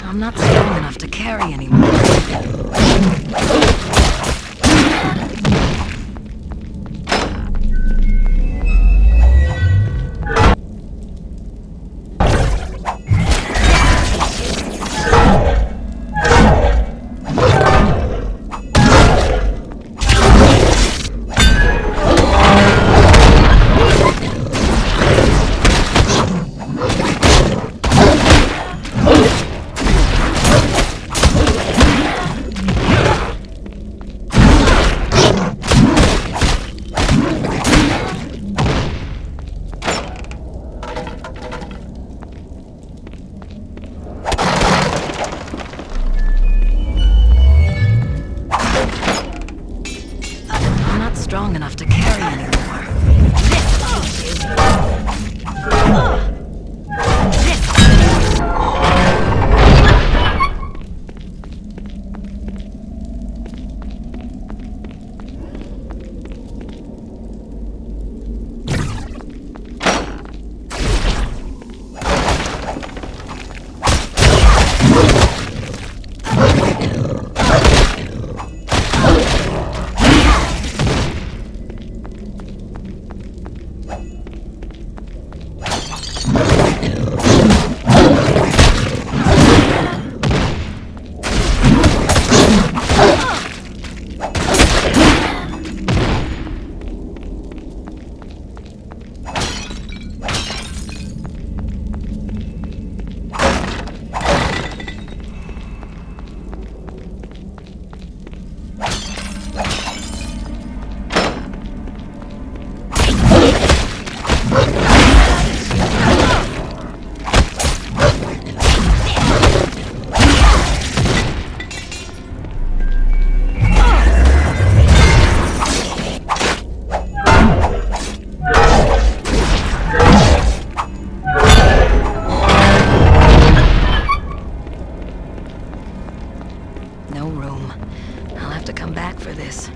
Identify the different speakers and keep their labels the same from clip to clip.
Speaker 1: I'm not strong enough to carry anymore. Strong enough to carry anymore. No room. I'll have to come back for this.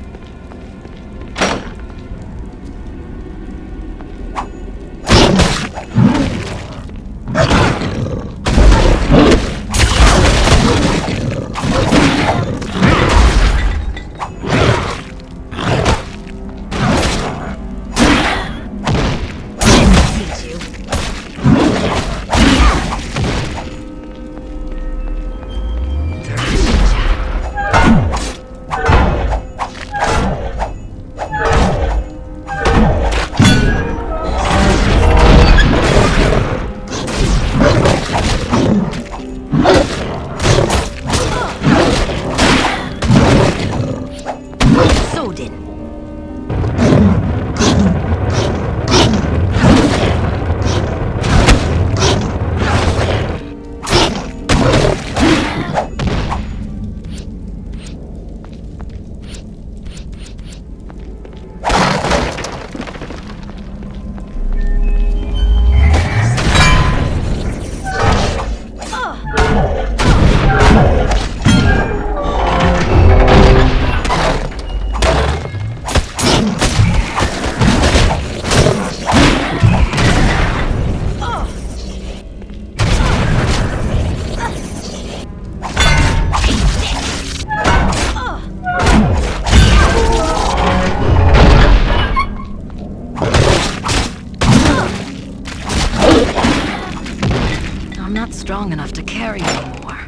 Speaker 1: strong enough to carry anymore.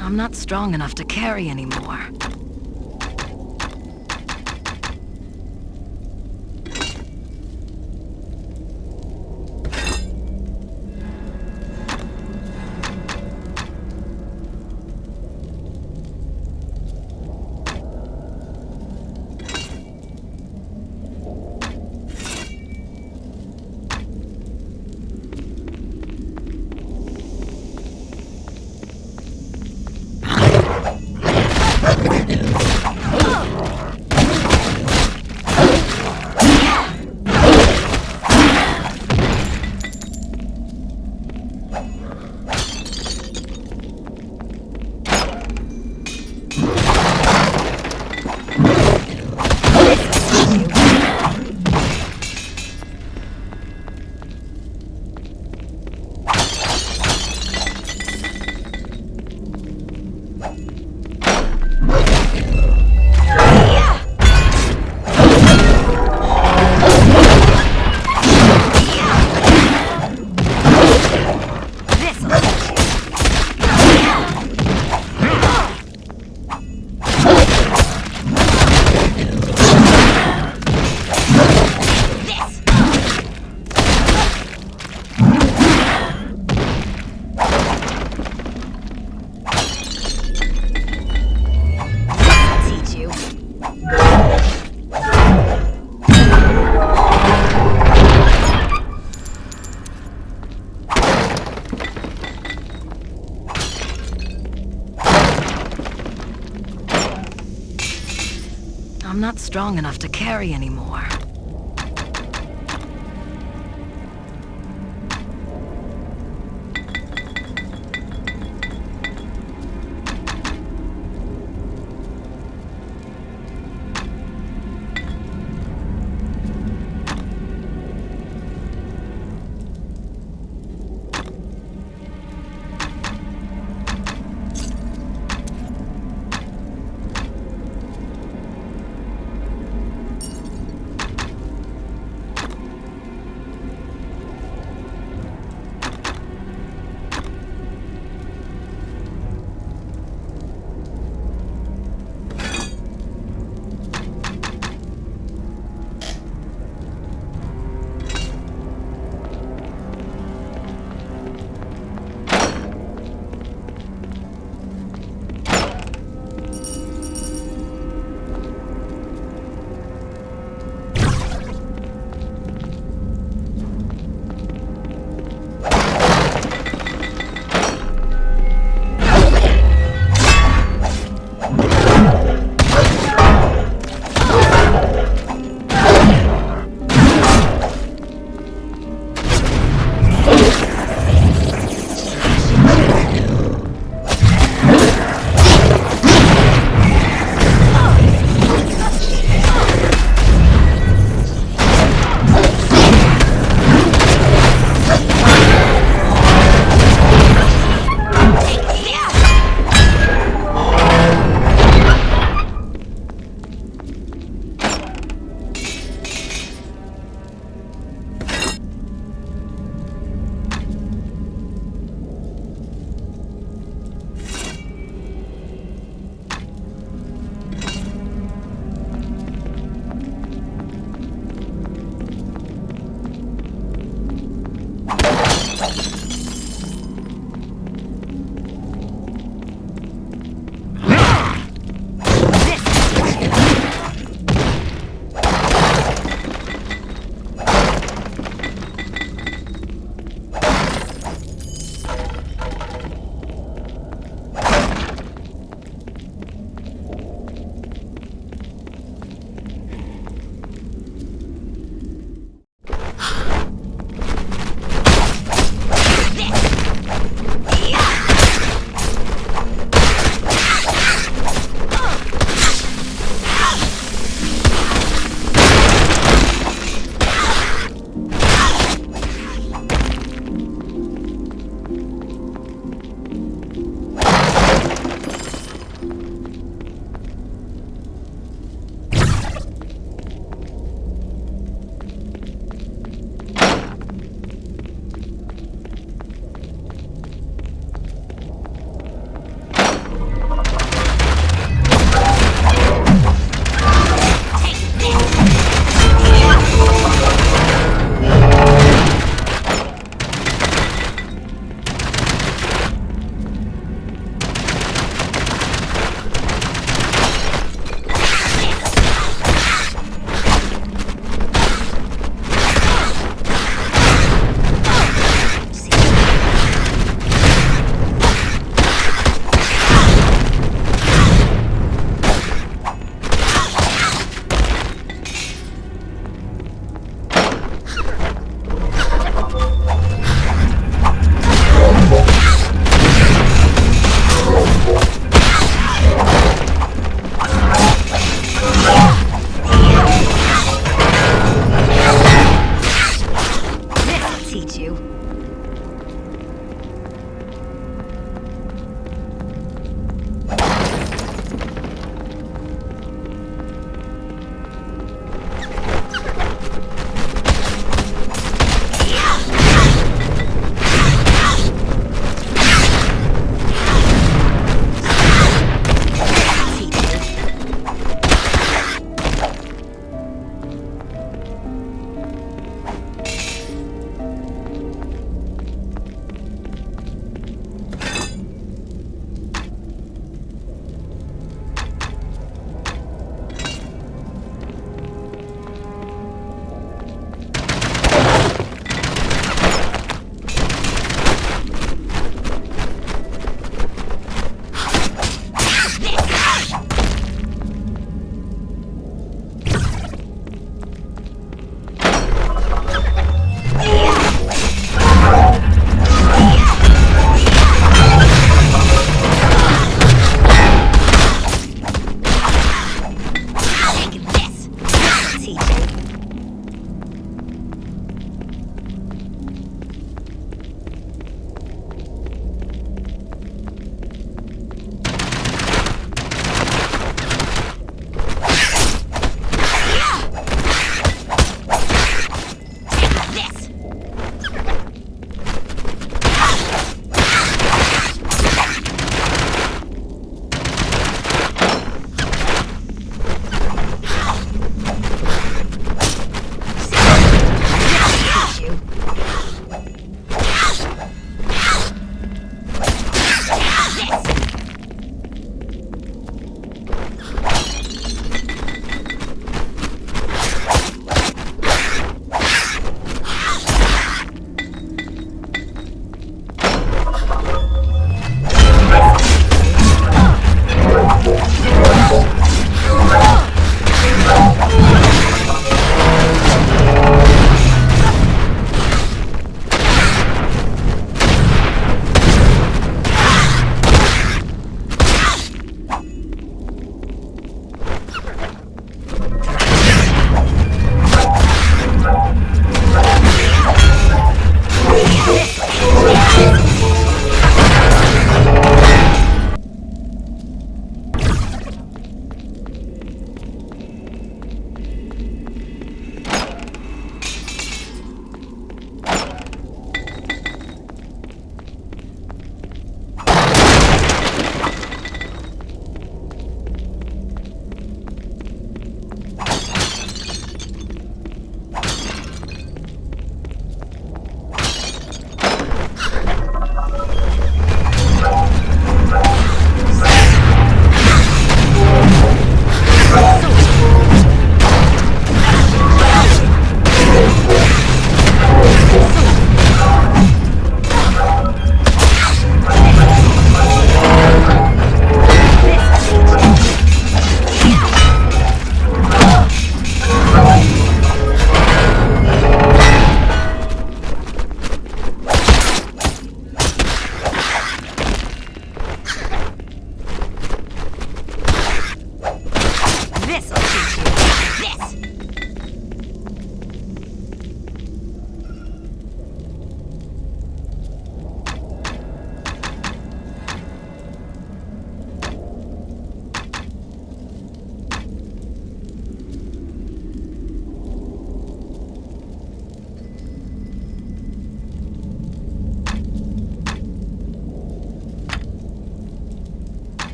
Speaker 1: I'm not strong enough to carry anymore. I'm not strong enough to carry anymore.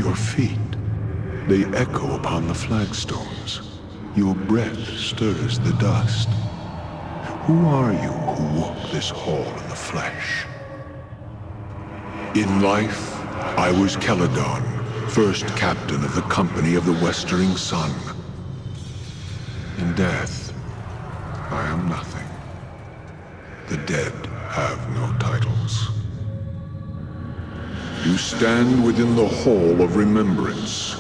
Speaker 2: Your feet, they echo upon the flagstones. Your breath stirs the dust. Who are you who walk this hall in the flesh? In life, I was Celadon, first captain of the Company of the Westering Sun. In death, I am nothing. The dead have no titles. You stand within the Hall of Remembrance.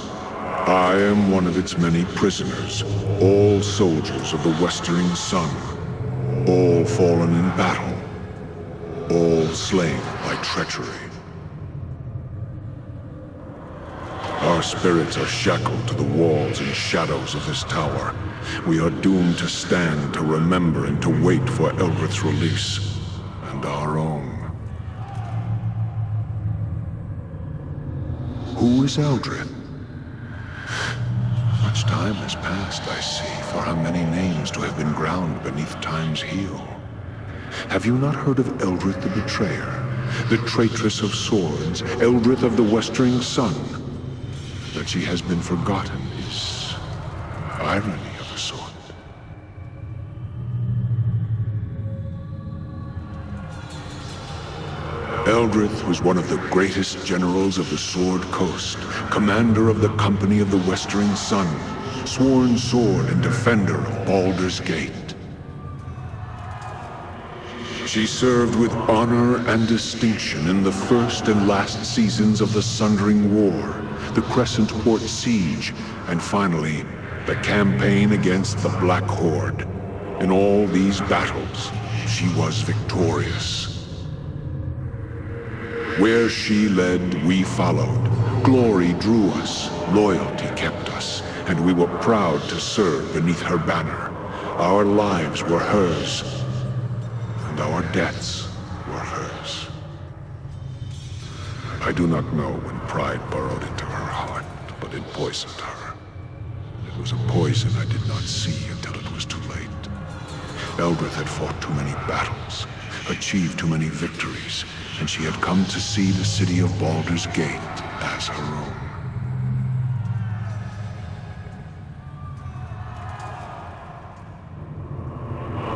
Speaker 2: I am one of its many prisoners, all soldiers of the Westering Sun, all fallen in battle, all slain by treachery. Our spirits are shackled to the walls and shadows of this tower. We are doomed to stand, to remember, and to wait for Eldrith's release, and our own. Who is Eldrith? Much time has passed, I see, for how many names to have been ground beneath time's heel. Have you not heard of Eldrith the Betrayer, the traitress of swords, Eldrith of the Westering Sun? That she has been forgotten is irony of a sort. Eldrith was one of the greatest generals of the Sword Coast, commander of the Company of the Westering Sun, sworn sword and defender of Baldur's Gate. She served with honor and distinction in the first and last seasons of the Sundering War, the Crescent Port Siege, and finally, the campaign against the Black Horde. In all these battles, she was victorious. Where she led, we followed. Glory drew us, loyalty kept us, and we were proud to serve beneath her banner. Our lives were hers, and our deaths were hers. I do not know when pride burrowed into her heart, but it poisoned her. It was a poison I did not see until it was too late. Eldrith had fought too many battles, achieved too many victories, and she had come to see the city of Baldur's Gate as her own.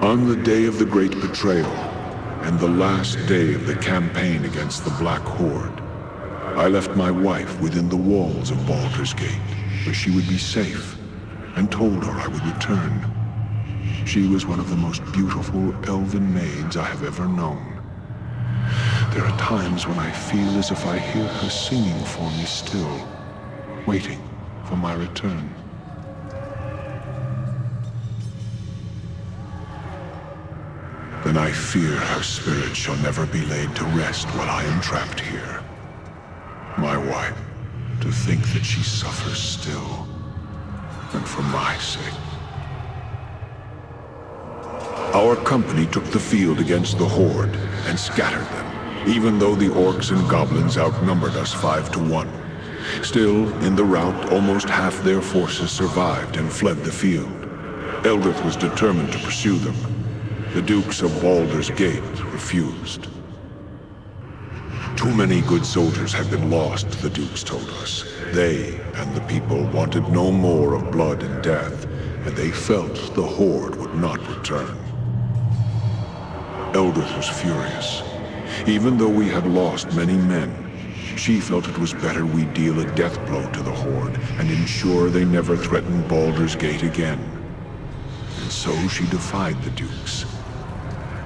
Speaker 2: On the day of the Great Betrayal, and the last day of the campaign against the Black Horde, I left my wife within the walls of Baldur's Gate, where she would be safe, and told her I would return. She was one of the most beautiful elven maids I have ever known. There are times when I feel as if I hear her singing for me still, waiting for my return. Then I fear her spirit shall never be laid to rest while I am trapped here. My wife, to think that she suffers still, and for my sake. Our company took the field against the Horde and scattered them, even though the orcs and goblins outnumbered us 5-1. Still, in the rout, almost half their forces survived and fled the field. Eldrith was determined to pursue them. The Dukes of Baldur's Gate refused. Too many good soldiers had been lost, the Dukes told us. They and the people wanted no more of blood and death, and they felt the Horde would not return. Eldrith was furious. Even though we had lost many men, she felt it was better we deal a death blow to the Horde and ensure they never threatened Baldur's Gate again. And so she defied the Dukes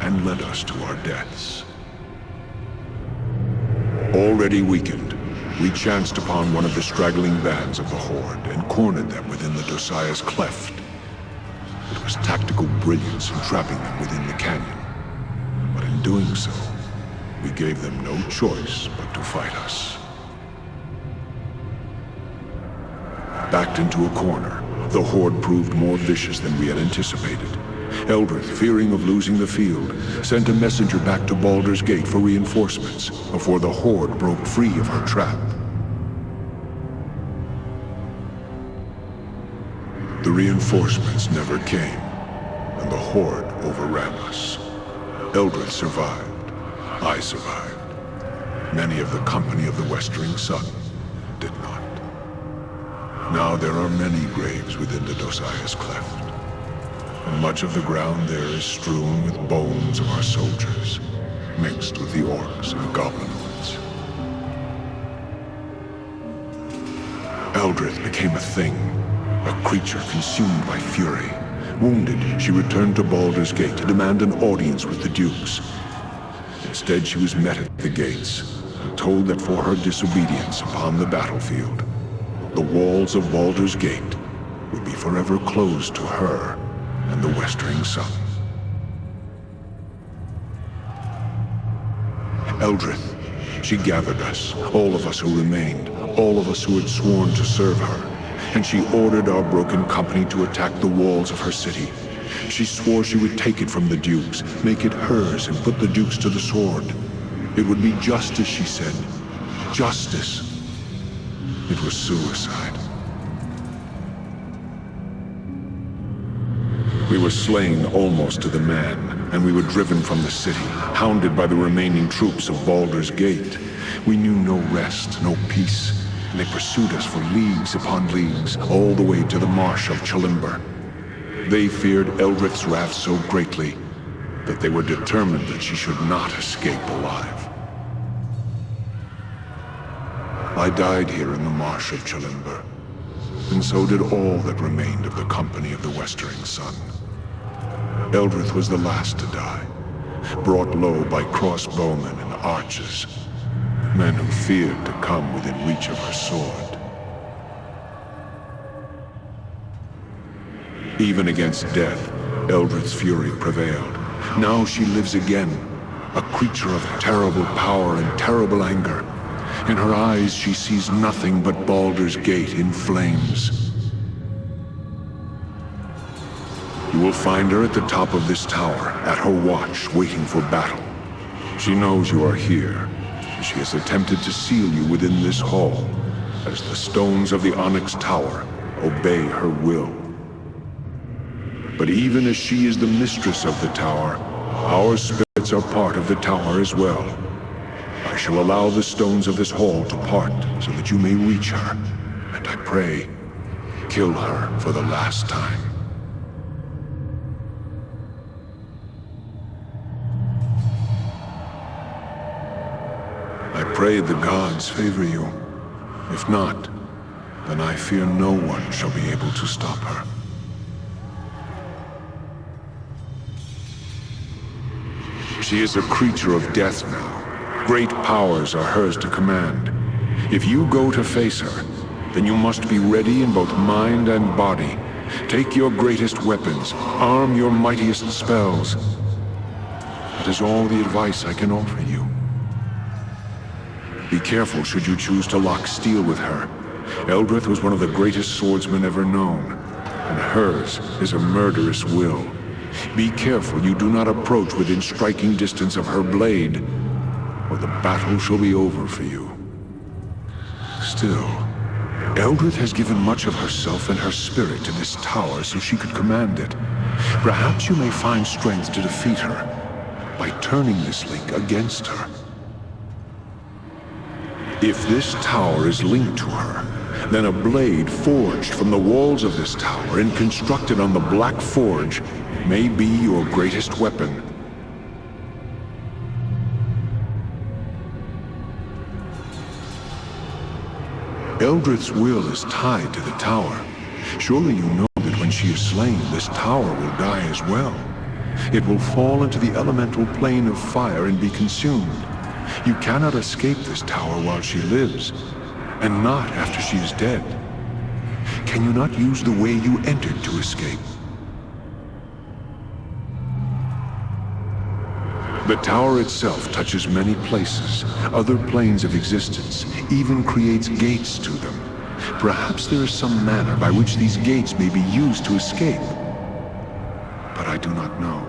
Speaker 2: and led us to our deaths. Already weakened, we chanced upon one of the straggling bands of the Horde and cornered them within the Dosiah's cleft. It was tactical brilliance in trapping them within the canyon. But in doing so, we gave them no choice but to fight us. Backed into a corner, the Horde proved more vicious than we had anticipated. Eldrith, fearing of losing the field, sent a messenger back to Baldur's Gate for reinforcements before the Horde broke free of her trap. The reinforcements never came, and the Horde overran us. Eldrith survived. I survived. Many of the Company of the Westering Sun did not. Now there are many graves within the Dosiah's Cleft, and much of the ground there is strewn with bones of our soldiers, mixed with the orcs and goblinoids. Eldrith became a thing, a creature consumed by fury. Wounded, she returned to Baldur's Gate to demand an audience with the dukes. Instead, she was met at the gates and told that for her disobedience upon the battlefield, the walls of Baldur's Gate would be forever closed to her and the westering sun. Eldrith, she gathered us, all of us who remained, all of us who had sworn to serve her, and she ordered our broken company to attack the walls of her city. She swore she would take it from the dukes, make it hers, and put the dukes to the sword. It would be justice, she said. Justice. It was suicide. We were slain almost to the man, and we were driven from the city, hounded by the remaining troops of Baldur's Gate. We knew no rest, no peace, and they pursued us for leagues upon leagues, all the way to the marsh of Chalimber. They feared Eldrith's wrath so greatly that they were determined that she should not escape alive. I died here in the marsh of Chalimber, and so did all that remained of the company of the westering sun. Eldrith was the last to die, brought low by crossbowmen and archers, men who feared to come within reach of her sword. Even against death, Eldrith's fury prevailed. Now she lives again, a creature of terrible power and terrible anger. In her eyes, she sees nothing but Baldur's Gate in flames. You will find her at the top of this tower, at her watch, waiting for battle. She knows you are here, and she has attempted to seal you within this hall, as the stones of the Onyx Tower obey her will. But even as she is the mistress of the tower, our spirits are part of the tower as well. I shall allow the stones of this hall to part so that you may reach her, and I pray, kill her for the last time. I pray the gods favor you. If not, then I fear no one shall be able to stop her. She is a creature of death now. Great powers are hers to command. If you go to face her, then you must be ready in both mind and body. Take your greatest weapons, arm your mightiest spells. That is all the advice I can offer you. Be careful should you choose to lock steel with her. Eldrith was one of the greatest swordsmen ever known, and hers is a murderous will. Be careful you do not approach within striking distance of her blade, or the battle shall be over for you. Still, Eldrith has given much of herself and her spirit to this tower so she could command it. Perhaps you may find strength to defeat her by turning this link against her. If this tower is linked to her, then a blade forged from the walls of this tower and constructed on the Black Forge may be your greatest weapon. Eldrith's will is tied to the tower. Surely you know that when she is slain, this tower will die as well. It will fall into the elemental plane of fire and be consumed. You cannot escape this tower while she lives, and not after she is dead. Can you not use the way you entered to escape? The tower itself touches many places, other planes of existence, even creates gates to them. Perhaps there is some manner by which these gates may be used to escape. But I do not know.